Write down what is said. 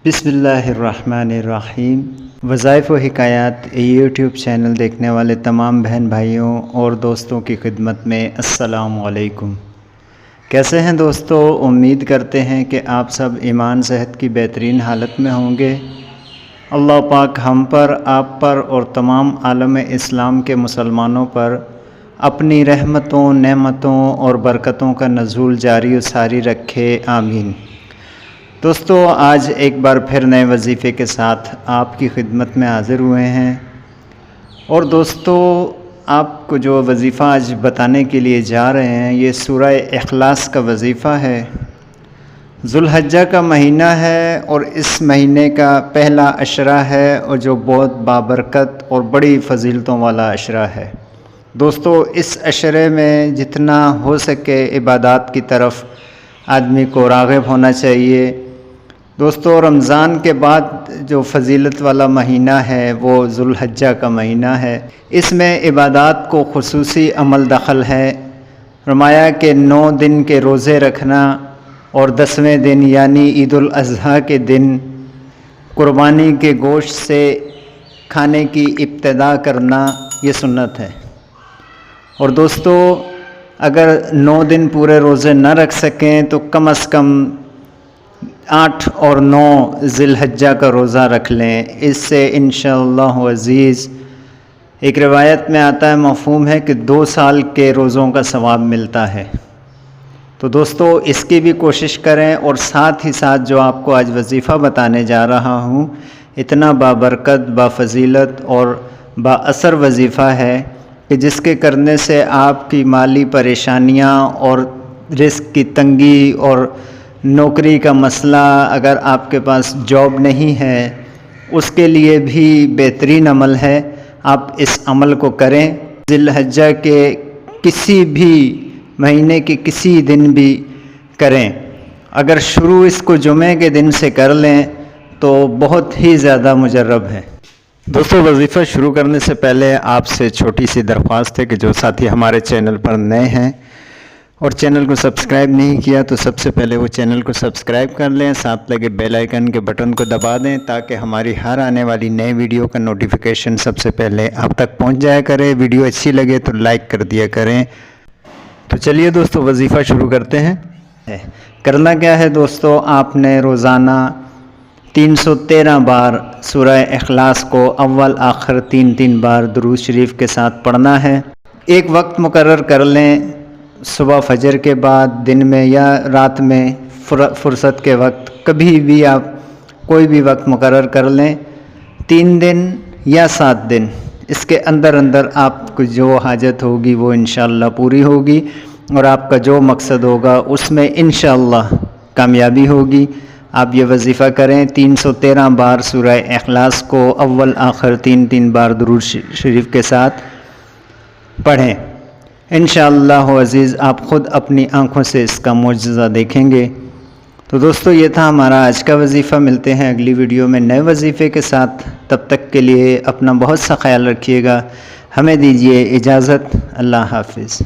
بسم اللہ الرحمن الرحیم۔ وظائف و حکایات یوٹیوب چینل دیکھنے والے تمام بہن بھائیوں اور دوستوں کی خدمت میں السلام علیکم۔ کیسے ہیں دوستو؟ امید کرتے ہیں کہ آپ سب ایمان صحت کی بہترین حالت میں ہوں گے۔ اللہ پاک ہم پر، آپ پر اور تمام عالم اسلام کے مسلمانوں پر اپنی رحمتوں، نعمتوں اور برکتوں کا نزول جاری و ساری رکھے، آمین۔ دوستو، آج ایک بار پھر نئے وظیفے کے ساتھ آپ کی خدمت میں حاضر ہوئے ہیں، اور دوستو آپ کو جو وظیفہ آج بتانے کے لیے جا رہے ہیں یہ سورہ اخلاص کا وظیفہ ہے۔ ذو الحجہ کا مہینہ ہے اور اس مہینے کا پہلا عشرہ ہے، اور جو بہت بابرکت اور بڑی فضیلتوں والا عشرہ ہے۔ دوستو، اس عشرے میں جتنا ہو سکے عبادات کی طرف آدمی کو راغب ہونا چاہیے۔ دوستو، رمضان کے بعد جو فضیلت والا مہینہ ہے وہ ذو الحجہ کا مہینہ ہے۔ اس میں عبادات کو خصوصی عمل دخل ہے۔ فرمایا کہ 9 دن کے روزے رکھنا اور 10ویں دن یعنی عید الاضحیٰ کے دن قربانی کے گوشت سے کھانے کی ابتدا کرنا یہ سنت ہے۔ اور دوستو، اگر 9 دن پورے روزے نہ رکھ سکیں تو کم از کم 8 اور 9 ذی الحجہ کا روزہ رکھ لیں۔ اس سے انشاءاللہ عزیز ایک روایت میں آتا ہے، مفہوم ہے کہ 2 سال کے روزوں کا ثواب ملتا ہے۔ تو دوستو اس کی بھی کوشش کریں، اور ساتھ ہی ساتھ جو آپ کو آج وظیفہ بتانے جا رہا ہوں اتنا بابرکت، بافضیلت اور با اثر وظیفہ ہے کہ جس کے کرنے سے آپ کی مالی پریشانیاں اور رزق کی تنگی اور نوکری کا مسئلہ، اگر آپ کے پاس جاب نہیں ہے اس کے لیے بھی بہترین عمل ہے۔ آپ اس عمل کو کریں، ذی الحجہ کے کسی بھی مہینے کے کسی دن بھی کریں۔ اگر شروع اس کو جمعے کے دن سے کر لیں تو بہت ہی زیادہ مجرب ہے۔ دوستو، وظیفہ شروع کرنے سے پہلے آپ سے چھوٹی سی درخواست ہے کہ جو ساتھی ہمارے چینل پر نئے ہیں اور چینل کو سبسکرائب نہیں کیا تو سب سے پہلے وہ چینل کو سبسکرائب کر لیں، ساتھ لگے بیل آئیکن کے بٹن کو دبا دیں تاکہ ہماری ہر آنے والی نئے ویڈیو کا نوٹیفیکیشن سب سے پہلے آپ تک پہنچ جایا کرے۔ ویڈیو اچھی لگے تو لائک کر دیا کریں۔ تو چلیے دوستو وظیفہ شروع کرتے ہیں۔ کرنا کیا ہے دوستو، آپ نے روزانہ 313 بار سورہ اخلاص کو اول آخر 3 بار درود شریف کے ساتھ پڑھنا ہے۔ ایک وقت مقرر کر لیں، صبح فجر کے بعد، دن میں یا رات میں، فرصت کے وقت، کبھی بھی آپ کوئی بھی وقت مقرر کر لیں۔ 3 دن یا 7 دن اس کے اندر آپ کو جو حاجت ہوگی وہ انشاءاللہ پوری ہوگی، اور آپ کا جو مقصد ہوگا اس میں انشاءاللہ کامیابی ہوگی۔ آپ یہ وظیفہ کریں، 313 بار سورہ اخلاص کو اول آخر 3 بار درود شریف کے ساتھ پڑھیں۔ انشاءاللہ عزیز آپ خود اپنی آنکھوں سے اس کا معجزہ دیکھیں گے۔ تو دوستو یہ تھا ہمارا آج کا وظیفہ۔ ملتے ہیں اگلی ویڈیو میں نئے وظیفے کے ساتھ، تب تک کے لیے اپنا بہت سا خیال رکھیے گا۔ ہمیں دیجیے اجازت، اللہ حافظ۔